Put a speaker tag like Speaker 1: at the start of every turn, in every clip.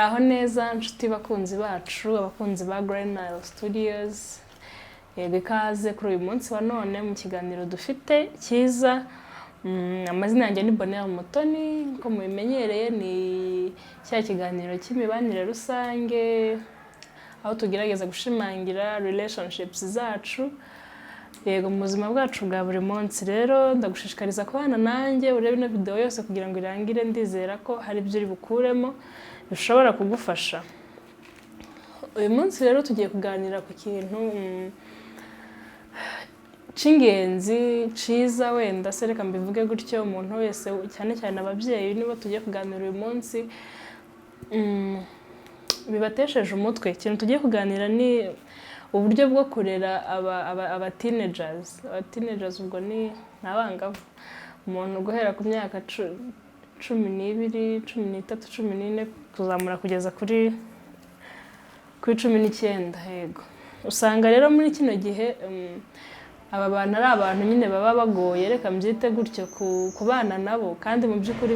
Speaker 1: Muraho neza nshuti bakunzi bacu abakunzi ba Nile Studios. Bikaze kuri uyu munsi wa none mu kiganiro dufite cyiza. Amazina yanjye ni Bonera Mutoni, ko mubimenyereye ni cya kiganiro cy'imibanire rusange aho tugerageza gushimangira relationships zacu yego mu buzima bwacu bwa buri munsi. Rero ndagushishikariza kubana nanjye urebe ino video yose kugira ngo irangire. Ndizera ko hari ibyo uri bukuremo bishobora kugufasha. Uyu munsi rero tugiye kuganira ku kintu cy'ingenzi ciza, wenda se reka mbivuge gutyo, umuntu wese cyane cyane ababyeyi nibo tugiye kuganira uyu munsi bibatesheje umutwe. Ikintu tugiye kuganira ni uburyo bwo kurera aba teenagers. Teenagers ubwo ni abangavu, umuntu guhera ku myaka 12, 13, 14 kuzamura kugeza kuri 19. Yego usanga rero muri kino gihe aba bantu ari abantu nyine baba bagoye, reka mbyite gutyo, kubana nabo, kandi mu by'ukuri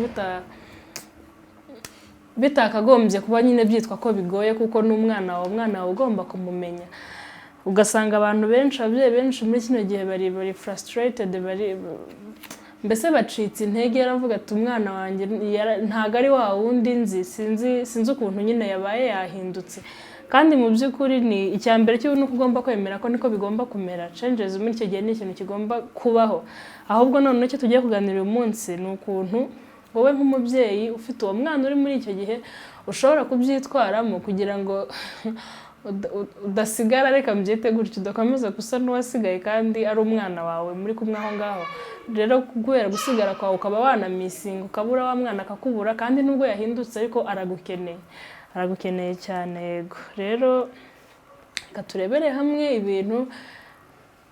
Speaker 1: bitakagombye kuba nyine byitwa ko bigoye, kuko n'umwana wawe ugomba kumumenya. Ugasanga abantu benshi, ababyeyi benshi muri kino gihe bari frustrated, mbese bacitse intege. Yaravuga ati umwana wanjye ntago ari wa wundi nzi, sinzi ukuntu nyine yabaye yahindutse. Kandi mu by'ukuri ni icyambere cyo nuko ugomba kwemera ko niko bigomba kumera. Changes muri icyo gihe ni ikintu kigomba kubaho. Ahubwo none cyo tugiye kuganira uyu munsi ni ukuntu wowe nk'umubyeyi ufite uwo mwana uri muri icyo gihe ushobora kubyitwaramo kugira ngo udasigara, reka mbyite gutyo, udakomeza gusa n'uwasigaye kandi ari umwana wawe muri kumwe aho ngaho. Rero kubera gusigara kwawe ukaba wanamisinga, ukabura wa mwana akakubura, kandi nubwo yahindutse ariko aragukeneye cyane. Yego rero katurebere hamwe ibintu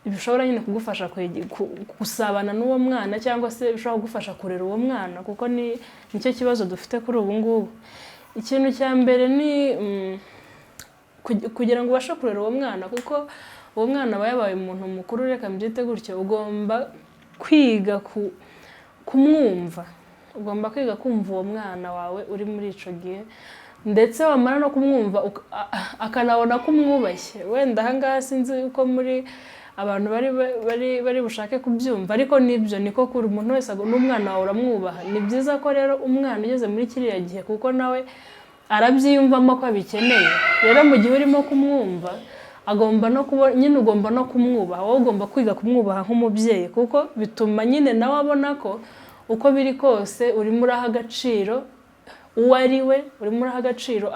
Speaker 1: bishobora nyine kugufasha gusabana n'uwo mwana, cyangwa se bishobora kugufasha kurera uwo mwana, kuko nicyo kibazo dufite kuri ubu ngubu. Ikintu cya mbere ni kugira ngo ubashe kurera uwo mwana, kuko uwo mwana aba yabaye umuntu mukuru, reka mbyite gutyo, ugomba kwiga kumwumva. Ugomba kwiga kumva uwo mwana wawe uri muri ico gihe, ndetse wamara no kumwumva akanabona ko umwubashye. Wenda ahangaha sinzi uko muri abantu bari bushake kubyumva, ariko nibyo niko kuri umuntu wese n'umwana wawe uramwubaha. Ni byiza ko rero umwana ugeze muri kiriya gihe, kuko nawe arabyiyumvamo ko abikeneye. Rero mu gihe urimo kumwumva agomba no nyine ugomba no kumwubaha. Wowe ugomba kwiga kumwubaha nk'umubyeyi, kuko bituma nyine nawe abona ko uko biri kose urimo uraha agaciro uwo ari we, urimo uraha agaciro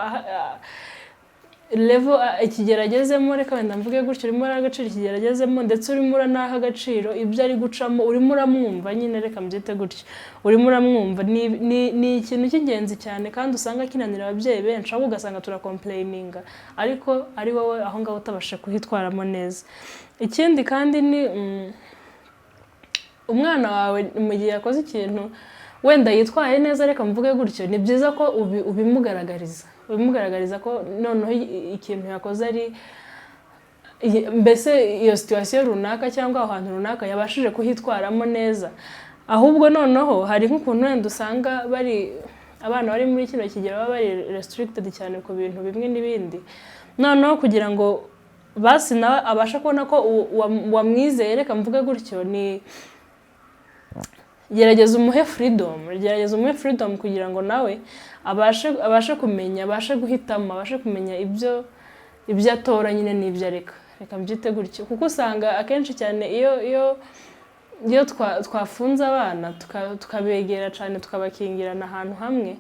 Speaker 1: level ikigeragezemo, reka wenda mvuge gutyo, urimo uraha agaciro ikigeragezemo, ndetse urimo uranaha agaciro ibyo ari gucamo, urimo uramwumva nyine, reka mbyite gutyo, urimo uramwumva. Ni ikintu cy'ingenzi cyane, kandi usanga kinanira ababyeyi benshi, ahubwo ugasanga turakomplaininga, ariko ari wowe aho ngaho utabasha kuhitwaramo neza. Ikindi kandi ni umwana wawe mu gihe yakoze ikintu wenda yitwaye neza, reka mvuge gutyo, ni byiza ko ubimugaragariza ko noneho ikintu yakoze ari mbese iyo situation runaka cyangwa ahantu runaka yabashije kuhitwaramo neza. Ahubwo noneho hari nk'ukuntu wenda usanga abana bari muri kino kigero baba bari restricted cyane ku bintu bimwe n'ibindi. Noneho kugira ngo basi nawe abasha kubona ko wamwizeye, reka mvuge gutyo, ni gerageza umuhe freedom kugira ngo nawe abashe kumenya, abashe guhitamo, abashe kumenya ibyo atora nyine n'ibyo areka, reka mbyite gutyo. Kuko usanga akenshi cyane iyo twafunze abana tukabegera cyane, tukabakingirana ahantu hamwe,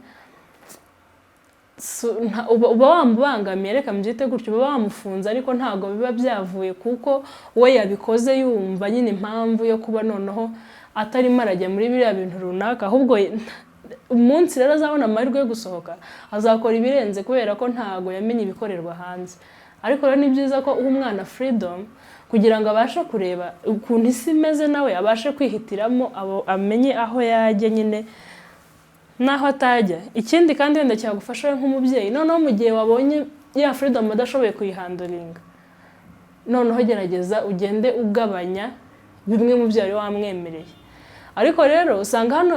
Speaker 1: uba wamubangamiye, reka mbyite gutyo, uba wamufunze, ariko ntabwo biba byavuye kuko we yabikoze yumva nyine impamvu yo kuba noneho atarimo arajya muri biriya bintu runaka. Ahubwo umunsi rero azabona amahirwe yo gusohoka, azakora ibirenze, kubera ko ntago yamenye ibikorerwa hanze. Ariko rero ni byiza ko umwana freedom kugira ngo abashe kureba ukuntu isi imeze, nawe abashe kwihitiramo, amenye aho yajya nyine naho atajya. Ikindi kandi wenda cyagufasha nk'umubyeyi, noneho mu gihe wabonye ya freedom adashoboye kuyihandolinga, noneho gerageza ugende ugabanya bimwe mu byo wari wamwemereye. ariko rero usanga hano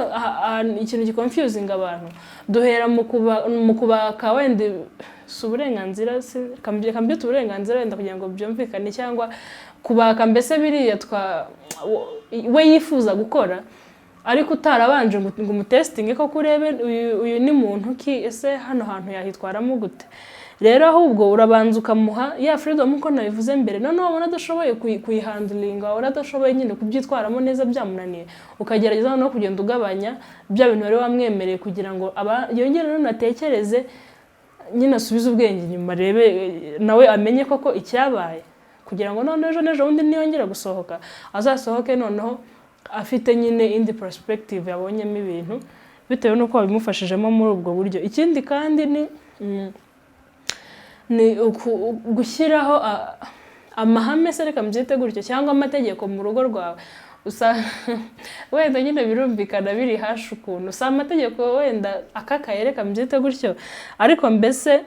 Speaker 1: ikintu giconfusing abantu duhera mu kubaka wenda uburenganzira kambyita uburenganzira wenda kugira ngo byumvikane cyangwa kubaka mbese biriya we yifuza gukora ariko utarabanje ngo umutestinge ko kurebe uyu ni muntu ki ese hano hantu yahitwaramo gute rero ahubwo urabanza ukamuha ya freedom uko nabivuze mbere noneho wabona adashoboye kuyihandlinga wabona adashoboye nyine kubyitwaramo neza byamunaniye ukagerageza no kugenda ugabanya bya bintu wari wamwemereye kugira ngo yongere none atekereze nyine asubize ubwenge inyuma rebe nawe amenye koko icyabaye kugira ngo none ejo undi niyongera gusohoka azasohoke noneho afite nyine indi perspective yabonyemo ibintu bitewe nuko babimufashijemo muri ubwo buryo ikindi kandi ni gushyiraho amahame se reka mbyite gutyo cyangwa amategeko mu rugo rwawe wenda nyine birumvikana biri hashi ukuntu si amategeko wenda akakaye reka mbyite gutyo ariko mbese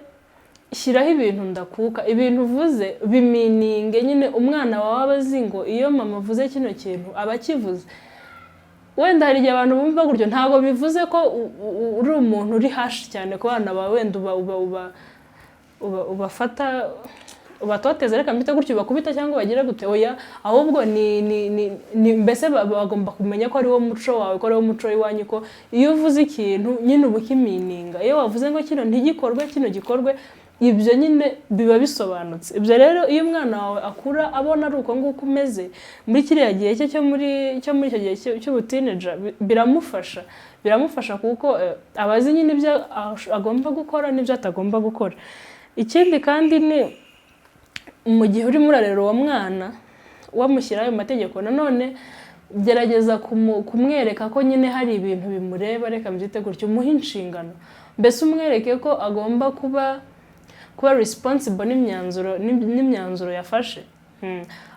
Speaker 1: shyiraho ibintu ndakuka ibintu uvuze bimininge nyine umwana wawe abazi ngo iyo mama avuze kino kintu aba akivuze wenda hari igihe abantu bumva gutyo ntabwo bivuze ko uri umuntu uri hashi cyane ku bana bawe wenda ubafata ubatoteza reka mbite gutyo bakubita cyangwa bagira gute oya ahubwo ni mbese bagomba kumenya ko ari wo muco wawe ko ari wo muco iwanyu ko iyo uvuze ikintu nyine ubukimininga iyo wavuze ngo kino ntigikorwe kino gikorwe ibyo nyine biba bisobanutse ibyo rero iyo umwana wawe akura abona ari uko nguko umeze muri kiriya gihe cye cyo muri icyo gihe cy'ubutineja biramufasha kuko abazi nyine ibyo agomba gukora n'ibyo atagomba gukora ikindi kandi ni mu gihe urimo urarera uwo mwana wamushyiraho ayo mategeko nanone gerageza kumwereka ko nyine hari ibintu bimureba reka mbyite gutyo umuha inshingano mbese umwereke ko agomba kuba responsible n'imyanzuro yafashe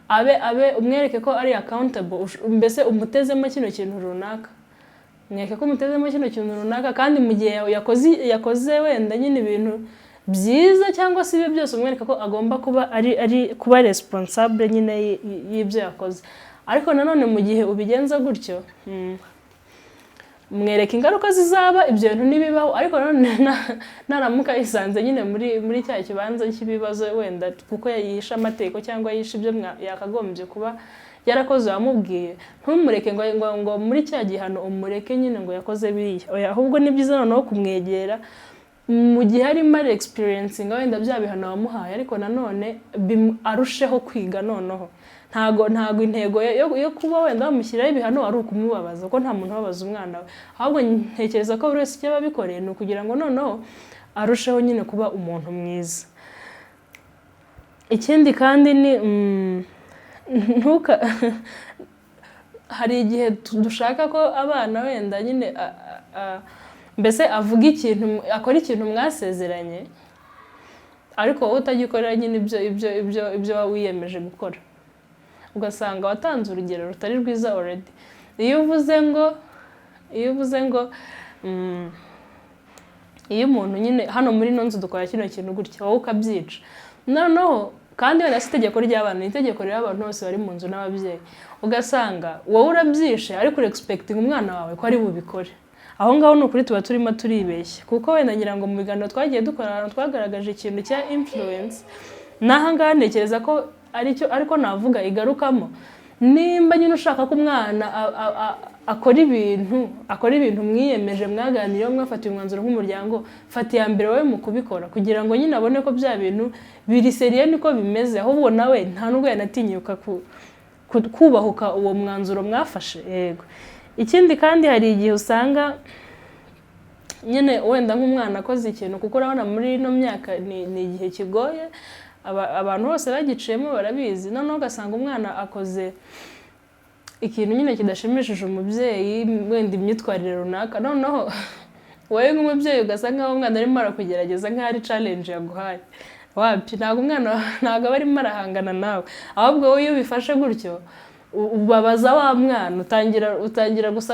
Speaker 1: abe umwereke ko ari accountable mbese umutezemo kino kintu runaka mwereke ko umutezemo kino kintu runaka kandi mu gihe yakoze wenda nyine ibintu byiza cyangwa se ibyo byose umwereka ko agomba kuba responsable nyine y'ibyo yakoze ariko nanone mu gihe ubigenza gutyo mwereka ingaruka zizaba ibyo bintu nibibaho ariko nanone naramuka yisanze nyine muri cya kibanza cy'ibibazo wenda kuko yisha amategeko cyangwa yisha ibyo yakagombye kuba yarakoze wamubwiye ntumureke ngo muri cya gihano umureke nyine ngo yakoze biriya ahubwo ni byiza noneho kumwegera mu gihe arimo ari experiencing wenda bya bihano wamuhaye ariko nanone arusheho kwiga noneho ntago intego yo kuba wenda bamushyiraho ibihano ari ukumubabaza kuko nta muntu ubabaza umwana we ahubwo ntekereza ko buri wese icyo babikoreye ni ukugira ngo noneho arusheho nyine kuba umuntu mwiza ikindi kandi ni hari igihe dushaka ko abana wenda nyine mbese avuga ikintu akora ikintu mwasezeranye ariko wowe utagikorera nyine ibyo wiyemeje gukora ugasanga watanze urugero rutari rwiza already iyo uvuze ngo iyo umuntu nyine hano muri ino nzu dukora kino kintu gutya wowe ukabyica noneho kandi wenda si itegeko ry'abana ni itegeko ry'abantu bose bari mu nzu n'ababyeyi ugasanga wowe urabyishe ariko urexpecting umwana wawe ko ari bubikore aho ngaho ni ukuri tuba turimo turibeshya kuko wenda ngira ngo mu biganiro twagiye dukora ahantu twagaragaje ikintu cya influence n'aha ngaha ntekereza ko ariko navuga igarukamo nimba nyine ushaka ko umwana akora ibintu mwiyemeje mwaganiriyeho mwafatiye umwanzuro nk'umuryango fata iya mbere wowe mu kubikora kugira ngo nyine abone ko bya bintu biri seriye niko bimeze ahubwo nawe nta nubwo yanatinyuka kubahuka uwo mwanzuro mwafashe yego ikindi kandi hari igihe usanga nyine wenda nk'umwana akoze ikintu kuko urabona muri ino myaka ni igihe kigoye abantu bose bagiciyemo barabizi noneho ugasanga umwana akoze ikintu nyine kidashimishije umubyeyi wenda imyitwarire runaka noneho wowe nk'umubyeyi ugasa nk'aho umwana arimo arakugerageza nk'aho ari challenge yaguhaye wapi ntabwo umwana ntabwo aba arimo arahangana nawe ahubwo wowe iyo ubifashe gutyo ubabaza wa mwana utangira gusa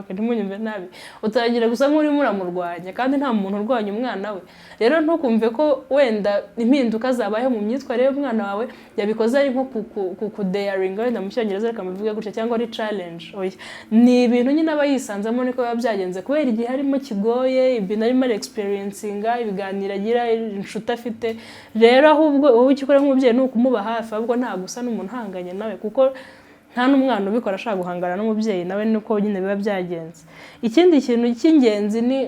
Speaker 1: ntimunyumve nabi, utangira gusa nk'uri muramurwanya kandi nta muntu urwanya umwana we. Rero ntukumve ko wenda impinduka zabayeho mu myitwarire y'umwana wawe yabikoze ari nko kudayaringa wenda mu cyongereza reka muvuge gutya, cyangwa ari challenge. Oya, ni ibintu nyine aba yisanzemo niko biba byagenze kubera igihe harimo kigoye, ibintu arimo experiencing, ibiganiro agira, inshuti afite. Rero ahubwo wowe icyo ukora nk'umubyeyi ni ukumuba hafi, ahubwo nta gusa n'umuntu uhanganye nawe, kuko nta n'umwana ubikora ashaka guhangana n'umubyeyi nawe, niko nyine biba byagenze. Ikindi kintu cy'ingenzi ni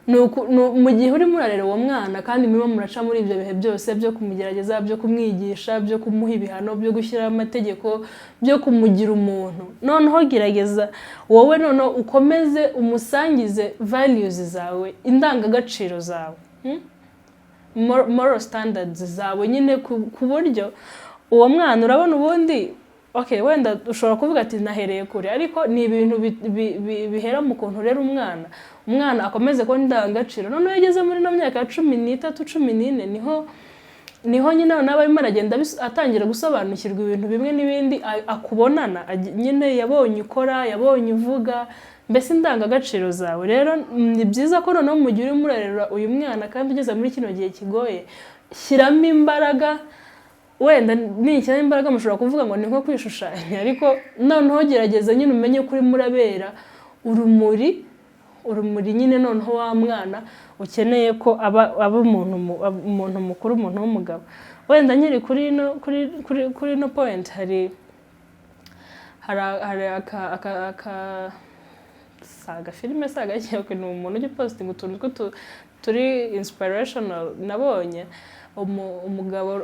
Speaker 1: mu gihe urimo urarera uwo mwana kandi murimo muraca muri ibyo bihe byose byo kumugerageza, byo kumwigisha, byo kumuha ibihano, byo gushyiraho amategeko, byo kumugira umuntu, noneho gerageza wowe noneho ukomeze umusangize values zawe, indangagaciro zawe, moral standards zawe nyine, ku buryo uwo mwana urabona ubundi wenda ushobora kuvuga ati nahereye kure, ariko ni ibintu bihera mu kuntu rero umwana akomeze ko ndangagaciro. None yageze muri no myaka ya 13 14 niho nyine nawe arimo aragenda atangira gusobanukirwa ibintu bimwe n'ibindi akubonana nyine, yabonye ukora, yabonye uvuga, mbese indangagaciro zawe. Rero ni byiza ko noneho mu gihe urimo urarera uyu mwana kandi ugeze muri kino gihe kigoye, shyiramo imbaraga. Wenda nishyiramo imbaraga mushobora kuvuga ngo ni nko kwishushanya, ariko noneho gerageza nyine umenye ko urimo urabera urumuri nyine, noneho wa mwana ukeneye ko aba umuntu mukuru, umuntu w'umugabo. Wenda nyiri kuri no point hari saga filime saga cyangwa ni umuntu ujya posting utuntu turi inspirational nabonye. Umugabo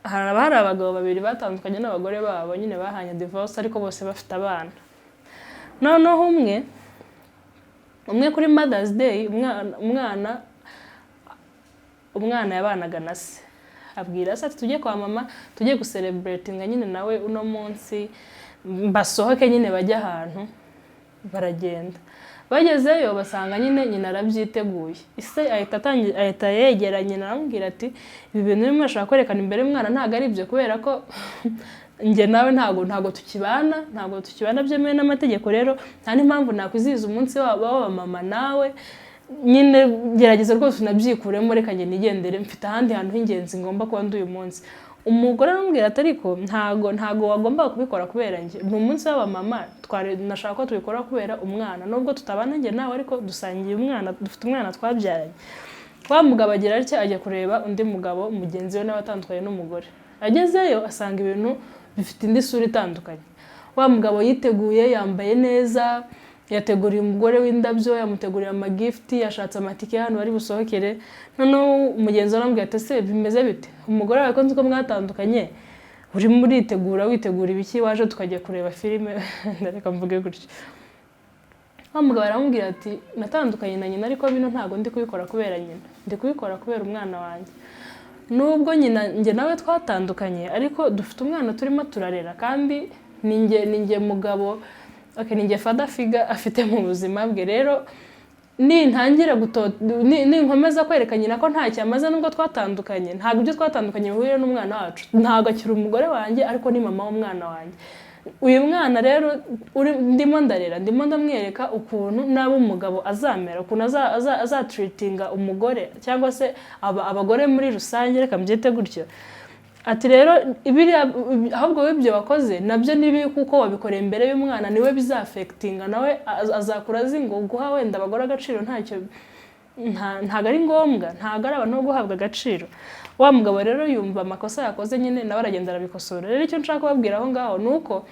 Speaker 1: hari abagabo babiri batandukanye n'abagore babo nyine bahanye divorce, ariko bose bafite abana. Noneho umwe kuri Mother's Day umwana yabanaga na se, abwira se ati tujye kwa mama, tujye gucelebratinga nyine nawe uno munsi, basohoke nyine bajya ahantu. Baragenda, bagezeyo basanga nyine arabyiteguye. Ise ahita yegera nyina aramubwira ati ibi bintu urimo urashaka kwerekana imbere y'umwana ntabwo ari byo, kubera ko njye nawe ntabwo tukibana byemewe n'amategeko. Rero nta n'impamvu nakwizihiza umunsi wa mama nawe, nyine gerageza rwose unabyikuremo, reka njye nigendere, mfite ahandi hantu h'ingenzi ngomba kuba ndi uyu munsi. Umugore aramubwira ati ariko ntago wagomba kubikora kubera njye, ni umunsi w'abamama, nashaka ko tubikora kubera umwana, nubwo tutabana njye nawe ariko dusangiye umwana, dufite umwana twabyaranye. Wa mugabo agira atya ajya kureba undi mugabo mugenzi we n'abatandukanye n'umugore. Agezeyo asanga ibintu bifite indi sura itandukanye. Wa mugabo yiteguye, yambaye neza, yateguriye umugore w'indabyo, yamuteguriye amagifti, yashatse amatike hano bari busohokere. Noneho umugenzi we aramubwira ati ese bimeze bite? Umugore wawe ko nzi ko mwatandukanye, urimo uritegura witegura ibiki, waje tukajya kureba filime? Reka mvuge gutyo. Wa mugabo aramubwira ati natandukanye na nyina, ariko bino ntago ndi kubikora kubera nyina, ndi kubikora kubera umwana wanjye. Nubwo nyina njye nawe twatandukanye, ariko dufite umwana turimo turarera, kandi ninjye mugabo, ninjye father figure afite mu buzima bwe. Rero ninkomeza kwereka nyina ko nta cyamaze nubwo twatandukanye, ntabwo ibyo twatandukanye bihuriye n'umwana wacu, ntabwo akiri umugore wanjye, ariko ni mama w'umwana wanjye. Uyu mwana rero ndimo ndarera, ndimo ndamwereka ukuntu naba umugabo azamera, ukuntu azatreatinga umugore cyangwa se abagore muri rusange, reka mbyite gutyo. Ati rero ahubwo w'ibyo wakoze nabyo nibi, kuko wabikoreye imbere y'umwana niwe bizafectinga, nawe azakura azi ngo guha wenda abagore agaciro ntago ari ngombwa, ntago ari abantu bo guhabwa agaciro. Wa mugabo rero yumva amakosa yakoze nyine nawe aragenda arabikosora. Rero icyo nshaka kubabwira aho ngaho ni uko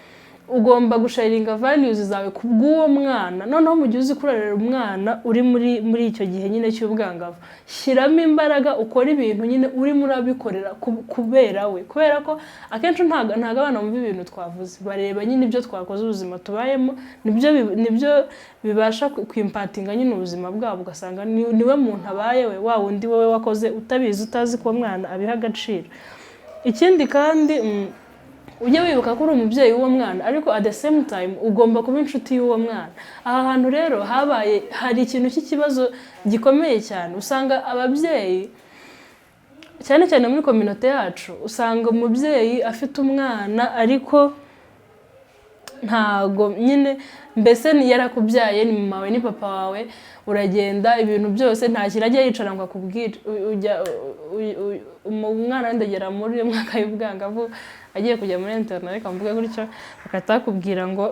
Speaker 1: ugomba gusharinga values zawe kubw'uwo mwana. Noneho mu gihe uzi kurarira umwana uri muri icyo gihe nyine cy'ubwangavu, shyiramo imbaraga, ukora ibintu nyine urimo urabikorera kubera we, kubera ko akenshi ntago abana mu ibintu twavuze bareba nyine ibyo twakoze, ubuzima tubayemo nibyo bibasha kwimpatinga nyine ubuzima bwabo, ugasanga niwe muntu abaye we, wa wundi wowe wakoze utabizi, utazi ko mwana abiha agaciro. Ikindi kandi ujye wibuka ko uri umubyeyi w'uwo mwana, ariko at the same time ugomba kuba inshuti y'uwo mwana. Aha hantu rero hari ikintu cy'ikibazo gikomeye cyane. Usanga ababyeyi cyane cyane muri community yacu, usanga umubyeyi afite umwana ariko ntago nyine mbese yarakubyaye ni mama wawe ni papa wawe uragenda ibintu byose nta kintu ajya yicara ngo akubwire umwana ndagera muri mwaka y'ubwangavu agiye kujya muri internet ariko mvuge gutyo bakatakubwira ngo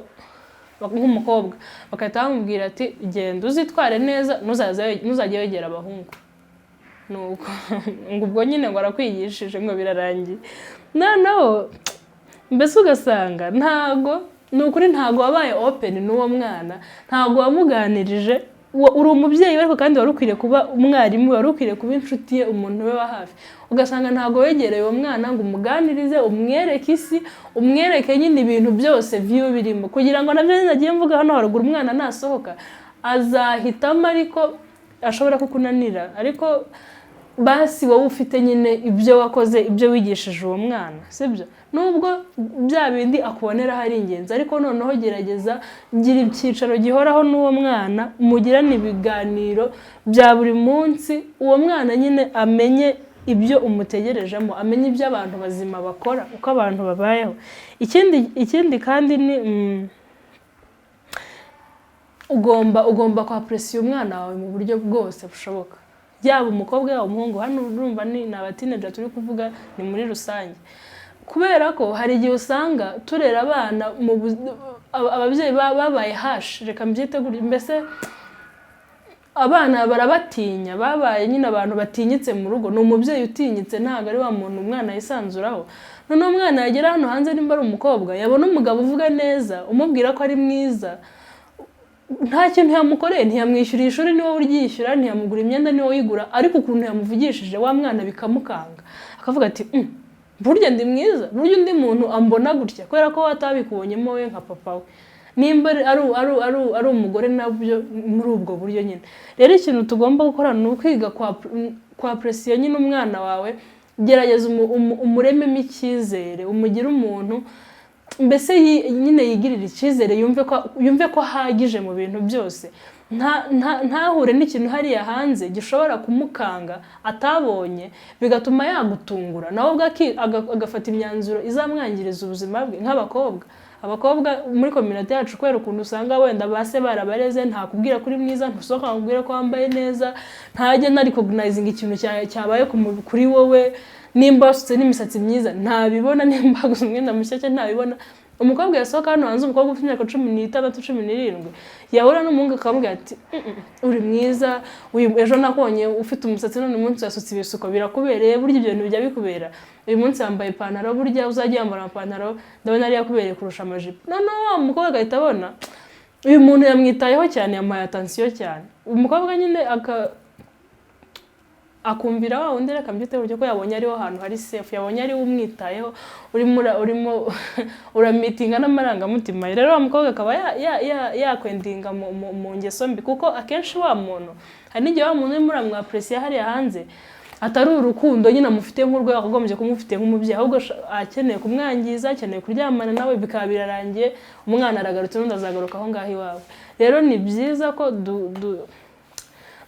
Speaker 1: nk'umukobwa bakahita bamubwira ati genda uzitware neza ntuzajye wegera abahungu nuko ngo ubwo nyine ngo arakwigishije ngo birarangiye noneho mbese ugasanga ntago nukuri ntago wabaye open n'uwo mwana ntago wamuganirije uri umubyeyi ariko kandi wari ukwiriye kuba umwarimu wari ukwiriye kuba inshuti ye umuntu we wa hafi ugasanga ntago wegereye uwo mwana ngo umuganirize umwereke isi umwereke nyine ibintu byose view birimo kugira ngo nabyo nagiye mvuga hano haruguru umwana nasohoka azahitamo ariko ashobora kukunanira ariko basi wowe ufite nyine ibyo wakoze ibyo wigishije uwo mwana sibyo nubwo bya bindi akubonera hari ingenzi ariko noneho gerageza gira icyicaro gihoraho n'uwo mwana mugirane ibiganiro bya buri munsi uwo mwana nyine amenye ibyo umutegerejemo amenye ibyo abantu bazima bakora uko abantu babayeho ikindi kandi ni ugomba kwapresiya umwana wawe mu buryo bwose bushoboka yaba umukobwa yaba umuhungu hano urumva ni abatineja turi kuvuga ni muri rusange kubera ko hari igihe usanga turera abana ababyeyi babaye hash reka mbyite mbese abana barabatinya babaye nyine abantu batinyitse mu rugo ni umubyeyi utinyitse ntabwo ari wa muntu umwana yisanzuraho noneho umwana yagera hano hanze nimba ari umukobwa yabona umugabo uvuga neza umubwira ko ari mwiza nta kintu yamukoreye ntiyamwishyura ishuri niwe uryishyura ntiyamugura imyenda niwe uyigura ariko ukuntu yamuvugishije wa mwana bikamukanga akavuga ati burya ndi mwiza burya undi muntu ambona gutya kubera ko watabikubonyemo we nka papa we nimba ari umugore nabyo muri ubwo buryo nyine rero ikintu tugomba gukora ni ukwiga kwa presiyo nyine umwana wawe gerageza umurememo icyizere umugire umuntu mbese nyine yigirira icyizere yumve ko ahagije mu bintu byose ntahure n'ikintu hariya hanze gishobora kumukanga atabonye bigatuma yagutungura nawe agafata imyanzuro izamwangiriza ubuzima bwe abakobwa muri community yacu kwera ukuntu usanga wenda base barabareze ntakubwira kuri mwiza ntusohoka nkubwira ko wambaye neza ntajye na recognizing ikintu cyabaye kuri wowe nimba wasutse n'imisatsi myiza ntabibona nimba gusa umwenda mushyashya ntabibona umukobwa yasohoka hano hanze umukobwa ufite imyaka 16 17 yahura n'umuhungu akamubwira ati uri mwiza ejo nakubonye ufite umusatsi none umunsi wasutse ibisuko birakubereye burya ibyo bintu bijya bikubera uyu munsi yambaye ipantaro burya uzajya yambara amapantaro ndabona ari yakubereye kurusha amajipo noneho wa mukobwa agahita abona uyu muntu yamwitayeho cyane yamuhaye attention cyane umukobwa nyine akumvira wa undi reka mbyite buryo ko yabonye ariho hantu hari safe yabonye ari umwitayeho urimo uramitinga n'amarangamutima rero wa mukobwa akaba yakwendinga mu ngeso mbi kuko akenshi wa muntu hari n'igihe wa muntu urimo uramwapresiya hariya hanze atari urukundo nyine amufite nk'urwego agombye kumufite nk'umubyeyi ahubwo akeneye kumwangiza akeneye kuryamana nawe bikaba birarangiye umwana aragarutse n'undi azagaruka aho ngaho iwawe rero ni byiza ko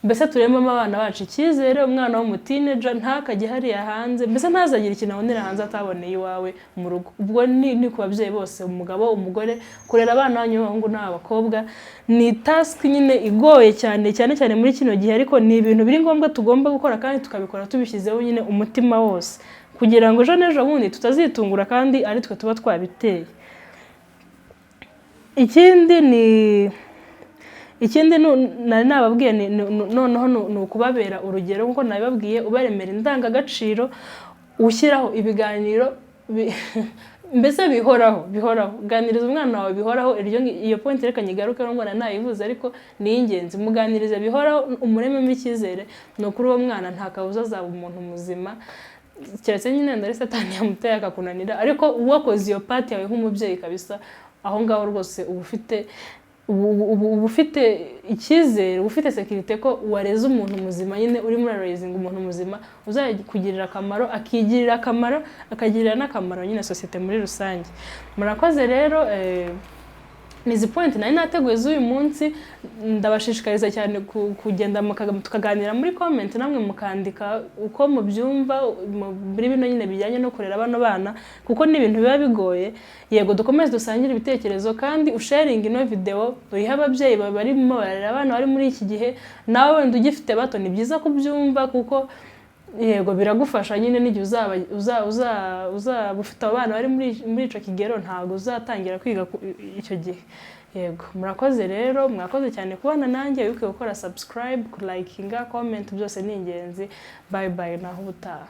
Speaker 1: mbese turemamo abana bacu icyizere umwana w'umutineja ntakajye hariya hanze mbese ntazagire ikintu abonera hanze ataboneye iwawe mu rugo ubwo ni ku babyeyi bose umugabo umugore kurera abana b'abahungu n'abakobwa ni task nyine igoye cyane muri kino gihe ariko ni ibintu biri ngombwa tugomba gukora kandi tukabikora tubishyizeho nyine umutima wose kugira ngo ejo n'ejo bundi tutazitungura kandi ari twe tuba twabiteye ikindi nari nababwiye noneho ni ukubabera urugero nk'uko nabibabwiye ubaremera indangagaciro ushyiraho ibiganiro mbese bihoraho ganiriza umwana wawe bihoraho iyo point reka nyigaruke ngo nayivuze ariko ni ingenzi muganirize bihoraho umurememo icyizere no kuri uwo mwana nta kabuza azaba umuntu muzima cyeretse nyine ndari satani yamuteye akakunanira ariko uwakoze iyo part yawe nk'umubyeyi kabisa aho ngaho rwose ubu ufite icyizere ufite security ko wareze umuntu muzima nyine uri muri raising umuntu muzima uzakugirira akamaro akigirira akamaro akagirira n'akamaro nyine societe muri rusange murakoze rero nizi point nari nateguye z'uyu munsi. Ndabashishikariza cyane kugenda tukaganira muri comment, namwe mukandika uko mubyumva muri bino nyine bijyanye no kurera bano bana, kuko ni ibintu biba bigoye. Yego dukomeze dusangire ibitekerezo, kandi usharing ino video uyiha ababyeyi barimo barera abana bari muri iki gihe. Nawe wenda ugifite bato ni byiza kubyumva, kuko yego biragufasha nyine n'igihe uzaba ufite abana bari muri ico kigero, ntabwo uzatangira kwiga icyo gihe. Yego murakoze rero, mwakoze cyane kubana nanjye. Wibuke gukora subscribe, likinga, comment, byose ni ingenzi. Bye bye, naho ubutaha.